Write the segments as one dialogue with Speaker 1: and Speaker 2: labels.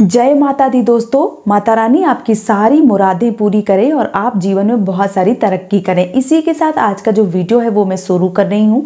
Speaker 1: जय माता दी दोस्तों। माता रानी आपकी सारी मुरादें पूरी करे और आप जीवन में बहुत सारी तरक्की करें। इसी के साथ आज का जो वीडियो है वो मैं शुरू कर रही हूँ।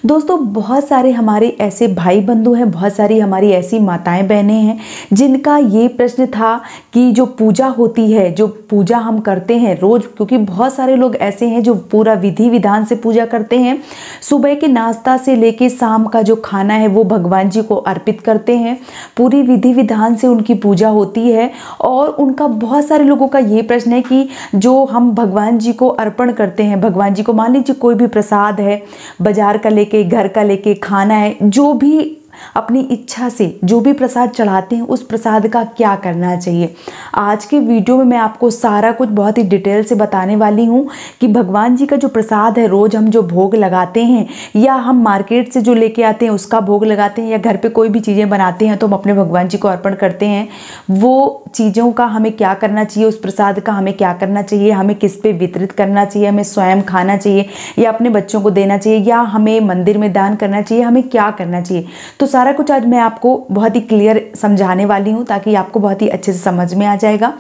Speaker 1: दोस्तों, बहुत सारे हमारे ऐसे भाई बंधु हैं, बहुत सारी हमारी ऐसी माताएं बहनें हैं जिनका ये प्रश्न था कि जो पूजा होती है, जो पूजा हम करते हैं रोज, क्योंकि बहुत सारे लोग ऐसे हैं जो पूरा विधि विधान से पूजा करते हैं। सुबह के नाश्ता से लेके शाम का जो खाना है वो भगवान जी को अर्पित करते हैं। पूरी विधि विधान से उनकी पूजा होती है। और उनका बहुत सारे लोगों का ये प्रश्न है कि जो हम भगवान जी को अर्पण करते हैं, भगवान जी को मान लीजिए कोई भी प्रसाद है, बाजार का लेके, घर का लेके, खाना है, जो भी अपनी इच्छा से जो भी प्रसाद चढ़ाते हैं उस प्रसाद का क्या करना चाहिए। आज के वीडियो में मैं आपको सारा कुछ बहुत ही डिटेल से बताने वाली हूँ कि भगवान जी का जो प्रसाद है, रोज़ हम जो भोग लगाते हैं या हम मार्केट से जो लेके आते हैं उसका भोग लगाते हैं या घर पे कोई भी चीज़ें बनाते हैं तो हम अपने भगवान जी को अर्पण करते हैं, वो चीज़ों का हमें क्या करना चाहिए, उस प्रसाद का हमें क्या करना चाहिए, हमें किस पे वितरित करना चाहिए, हमें स्वयं खाना चाहिए या अपने बच्चों को देना चाहिए या हमें मंदिर में दान करना चाहिए, हमें क्या करना चाहिए। तो सारा कुछ आज मैं आपको बहुत ही क्लियर समझाने वाली हूँ ताकि आपको बहुत ही अच्छे से समझ में आ जाएगा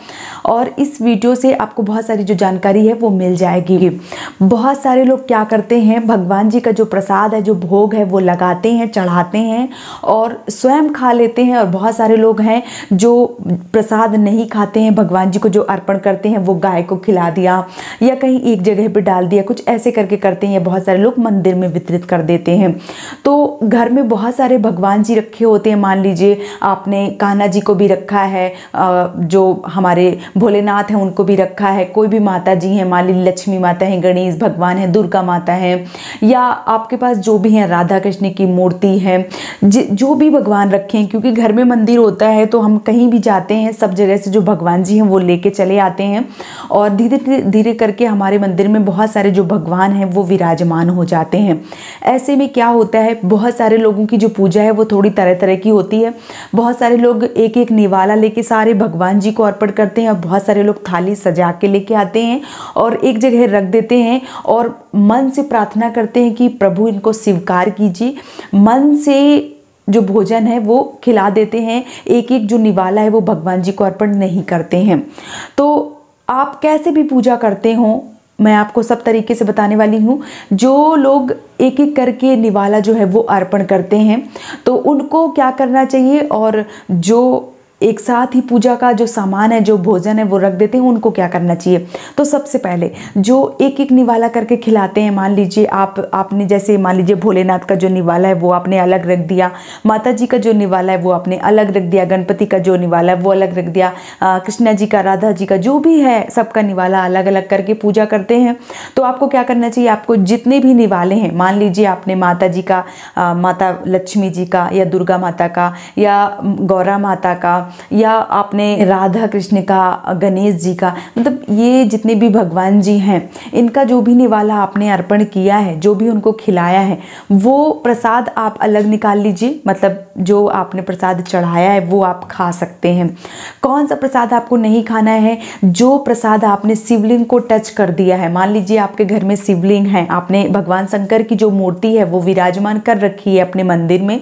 Speaker 1: और इस वीडियो से आपको बहुत सारी जो जानकारी है वो मिल जाएगी। बहुत सारे लोग क्या करते हैं, भगवान जी का जो प्रसाद है, जो भोग है वो लगाते हैं, चढ़ाते हैं और स्वयं खा लेते हैं। और बहुत सारे लोग हैं जो प्रसाद नहीं खाते हैं, भगवान जी को जो अर्पण करते हैं वो गाय को खिला दिया या कहीं एक जगह पे डाल दिया, कुछ ऐसे करके करते हैं। बहुत सारे लोग मंदिर में वितरित कर देते हैं। तो घर में बहुत सारे भगवान जी रखे होते हैं। मान लीजिए आपने कान्हा जी को भी रखा है, जो हमारे भोलेनाथ हैं उनको भी रखा है, कोई भी माता जी हैं, मान लीजिए लक्ष्मी माता हैं, गणेश भगवान हैं, दुर्गा माता हैं, या आपके पास जो भी हैं राधा कृष्ण की मूर्ति है, जो भी भगवान रखे हैं। क्योंकि घर में मंदिर होता है तो हम कहीं भी जाते हैं, सब जगह से जो भगवान जी हैं वो लेके चले आते हैं और धीरे धीरे करके हमारे मंदिर में बहुत सारे जो भगवान हैं वो विराजमान हो जाते हैं। ऐसे में क्या होता है, बहुत सारे लोगों की जो पूजा है वो थोड़ी तरह तरह की होती है। बहुत सारे लोग एक एक निवाला लेके सारे भगवान जी को अर्पण करते हैं और बहुत सारे लोग थाली सजा के लेके आते हैं और एक जगह रख देते हैं और मन से प्रार्थना करते हैं कि प्रभु इनको स्वीकार कीजिए। मन से जो भोजन है वो खिला देते हैं, एक एक जो निवाला है वो भगवान जी को अर्पण नहीं करते हैं। तो आप कैसे भी पूजा करते हो मैं आपको सब तरीके से बताने वाली हूँ। जो लोग एक एक करके निवाला जो है वो अर्पण करते हैं तो उनको क्या करना चाहिए, और जो एक साथ ही पूजा का जो सामान है, जो भोजन है वो रख देते हैं, उनको क्या करना चाहिए। तो सबसे पहले जो एक एक निवाला करके खिलाते हैं, मान लीजिए आपने जैसे मान लीजिए भोलेनाथ का जो निवाला है वो आपने अलग रख दिया, माता जी का जो निवाला है वो आपने अलग रख दिया, गणपति का जो निवाला है वो अलग रख दिया, कृष्णा जी का, राधा जी का, जो भी है सबका निवाला अलग अलग करके पूजा करते हैं। तो आपको क्या करना चाहिए, आपको जितने भी निवाले हैं, मान लीजिए आपने माता जी का, माता लक्ष्मी जी का या दुर्गा माता का या गौरा माता का या आपने राधा कृष्ण का, गणेश जी का, मतलब ये जितने भी भगवान जी हैं इनका जो भी निवाला आपने अर्पण किया है, जो भी उनको खिलाया है, वो प्रसाद आप अलग निकाल लीजिए। मतलब जो आपने प्रसाद चढ़ाया है वो आप खा सकते हैं। कौन सा प्रसाद आपको नहीं खाना है, जो प्रसाद आपने शिवलिंग को टच कर दिया है। मान लीजिए आपके घर में शिवलिंग है, आपने भगवान शंकर की जो मूर्ति है वो विराजमान कर रखी है अपने मंदिर में,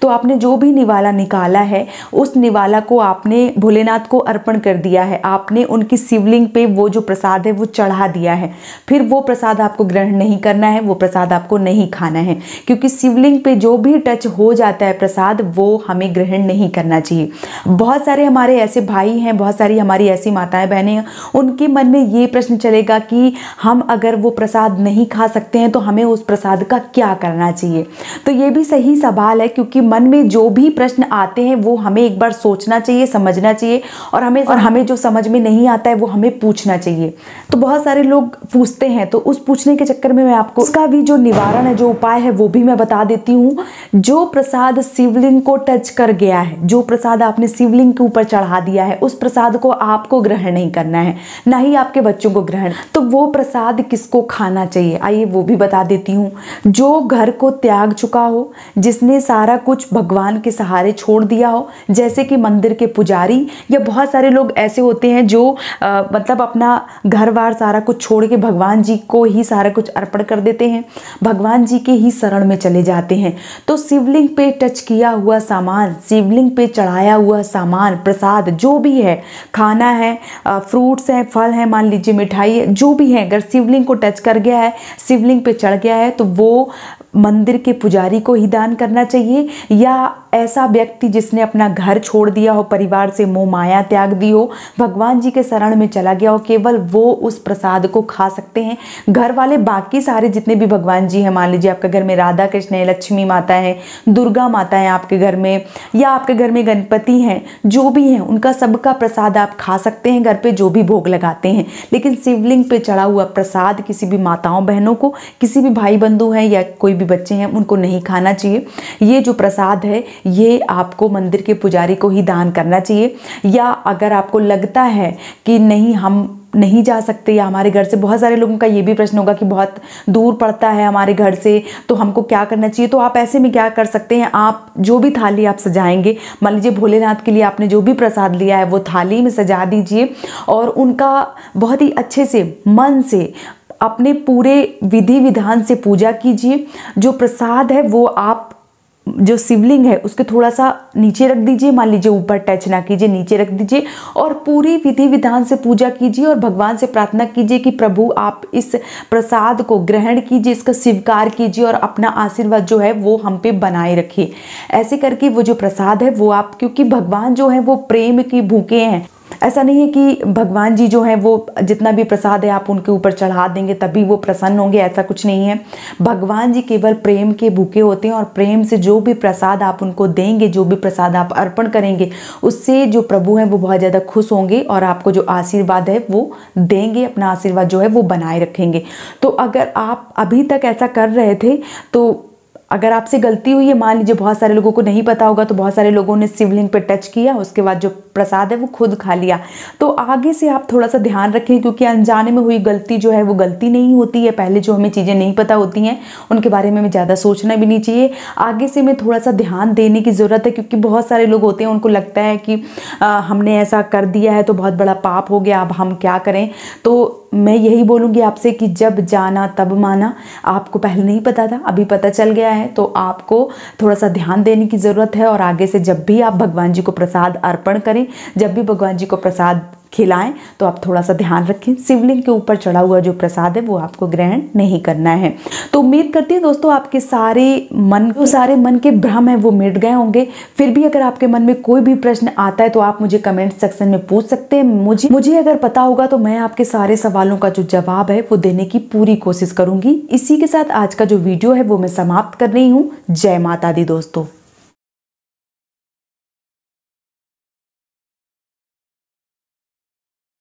Speaker 1: तो आपने जो भी निवाला निकाला है उस निवाला को आपने भोलेनाथ को अर्पण कर दिया है, आपने उनकी शिवलिंग पे वो जो प्रसाद है वो चढ़ा दिया है। फिर वो प्रसाद आपको ग्रहण नहीं करना है, वो प्रसाद आपको नहीं खाना है, क्योंकि शिवलिंग पे जो भी टच हो जाता है प्रसाद वो हमें ग्रहण नहीं करना चाहिए। बहुत सारे हमारे ऐसे भाई हैं, बहुत सारी हमारी ऐसी माताएं बहनें हैं, उनके मन में ये प्रश्न चलेगा कि हम अगर वो प्रसाद नहीं खा सकते हैं तो हमें उस प्रसाद का क्या करना चाहिए। तो ये भी सही सवाल है, क्योंकि मन में जो भी प्रश्न आते हैं वो हमें एक बार सोचना चाहिए, समझना चाहिए और हमें जो समझ में नहीं आता है वो हमें पूछना चाहिए। तो बहुत सारे लोग पूछते हैं, तो उस पूछने के चक्कर में मैं आपको उसका भी जो निवारण है, जो उपाय है वो भी मैं बता देती हूँ। जो प्रसाद शिवलिंग को टच कर गया है, जो प्रसाद आपने शिवलिंग के ऊपर चढ़ा दिया है, उस प्रसाद को आपको ग्रहण नहीं करना है, ना ही आपके बच्चों को ग्रहण। तो वो प्रसाद किसको खाना चाहिए, आइए वो भी बता देती हूँ। जो घर को त्याग चुका हो, जिसने सारा कुछ भगवान के सहारे छोड़ दिया हो, जैसे कि मंदिर मंदिर के पुजारी या बहुत सारे लोग ऐसे होते हैं जो मतलब अपना घर बार सारा कुछ छोड़ के भगवान जी को ही सारा कुछ अर्पण कर देते हैं, भगवान जी के ही शरण में चले जाते हैं। तो शिवलिंग पे टच किया हुआ सामान, शिवलिंग पे चढ़ाया हुआ सामान, प्रसाद जो भी है, खाना है, फ्रूट्स हैं, फल हैं, मान लीजिए मिठाई है, जो भी है, अगर शिवलिंग को टच कर गया है, शिवलिंग पे चढ़ गया है तो वो मंदिर के पुजारी को ही दान करना चाहिए, या ऐसा व्यक्ति जिसने अपना घर छोड़ दिया हो, परिवार से मोह माया त्याग दी हो, भगवान जी के शरण में चला गया हो, केवल वो उस प्रसाद को खा सकते हैं। घर वाले बाकी सारे जितने भी भगवान जी हैं, मान लीजिए आपके घर में राधा कृष्ण है, लक्ष्मी माता है, दुर्गा माता है आपके घर में, या आपके घर में गणपति हैं, जो भी हैं उनका सबका प्रसाद आप खा सकते हैं घर पे जो भी भोग लगाते हैं। लेकिन शिवलिंग पे चढ़ा हुआ प्रसाद किसी भी माताओं बहनों को, किसी भी भाई बंधु हैं या कोई भी बच्चे हैं, उनको नहीं खाना चाहिए। ये जो प्रसाद है ये आपको मंदिर के पुजारी को ही दान करना चाहिए। या अगर आपको लगता है कि नहीं हम नहीं जा सकते, या हमारे घर से, बहुत सारे लोगों का ये भी प्रश्न होगा कि बहुत दूर पड़ता है हमारे घर से, तो हमको क्या करना चाहिए, तो आप ऐसे में क्या कर सकते हैं, आप जो भी थाली आप सजाएंगे, मान लीजिए भोलेनाथ के लिए आपने जो भी प्रसाद लिया है वो थाली में सजा दीजिए और उनका बहुत ही अच्छे से मन से अपने पूरे विधि विधान से पूजा कीजिए। जो प्रसाद है वो आप जो शिवलिंग है उसके थोड़ा सा नीचे रख दीजिए, मान लीजिए ऊपर टच ना कीजिए, नीचे रख दीजिए और पूरी विधि विधान से पूजा कीजिए और भगवान से प्रार्थना कीजिए कि प्रभु आप इस प्रसाद को ग्रहण कीजिए, इसका स्वीकार कीजिए और अपना आशीर्वाद जो है वो हम पे बनाए रखिए। ऐसे करके वो जो प्रसाद है वो आप, क्योंकि भगवान जो है वो प्रेम की भूखे हैं, ऐसा नहीं है कि भगवान जी जो हैं वो जितना भी प्रसाद है आप उनके ऊपर चढ़ा देंगे तभी वो प्रसन्न होंगे, ऐसा कुछ नहीं है। भगवान जी केवल प्रेम के भूखे होते हैं और प्रेम से जो भी प्रसाद आप उनको देंगे, जो भी प्रसाद आप अर्पण करेंगे, उससे जो प्रभु हैं वो बहुत ज़्यादा खुश होंगे और आपको जो आशीर्वाद है वो देंगे, अपना आशीर्वाद जो है वो बनाए रखेंगे। तो अगर आप अभी तक ऐसा कर रहे थे तो अगर आपसे गलती हुई है, मान लीजिए बहुत सारे लोगों को नहीं पता होगा, तो बहुत सारे लोगों ने शिवलिंग पे टच किया, उसके बाद जो प्रसाद है वो खुद खा लिया, तो आगे से आप थोड़ा सा ध्यान रखें, क्योंकि अनजाने में हुई गलती जो है वो गलती नहीं होती है। पहले जो हमें चीज़ें नहीं पता होती हैं उनके बारे में हमें ज़्यादा सोचना भी नहीं चाहिए। आगे से हमें थोड़ा सा ध्यान देने की ज़रूरत है, क्योंकि बहुत सारे लोग होते हैं उनको लगता है कि हमने ऐसा कर दिया है तो बहुत बड़ा पाप हो गया, अब हम क्या करें। तो मैं यही बोलूँगी आपसे कि जब जाना तब माना। आपको पहले नहीं पता था, अभी पता चल गया है, तो आपको थोड़ा सा ध्यान देने की ज़रूरत है। और आगे से जब भी आप भगवान जी को प्रसाद अर्पण करें, जब भी भगवान जी को प्रसाद खिलाएं, तो आप थोड़ा सा ध्यान रखें, शिवलिंग के ऊपर चढ़ा हुआ जो प्रसाद है वो आपको ग्रहण नहीं करना है। तो उम्मीद करती हूँ दोस्तों आपके सारे मन के भ्रम है वो मिट गए होंगे। फिर भी अगर आपके मन में कोई भी प्रश्न आता है तो आप मुझे कमेंट सेक्शन में पूछ सकते हैं। मुझे अगर पता होगा तो मैं आपके सारे सवालों का जो जवाब है वो देने की पूरी कोशिश करूंगी। इसी के साथ आज का जो वीडियो है वो मैं समाप्त कर रही हूँ। जय माता दी दोस्तों।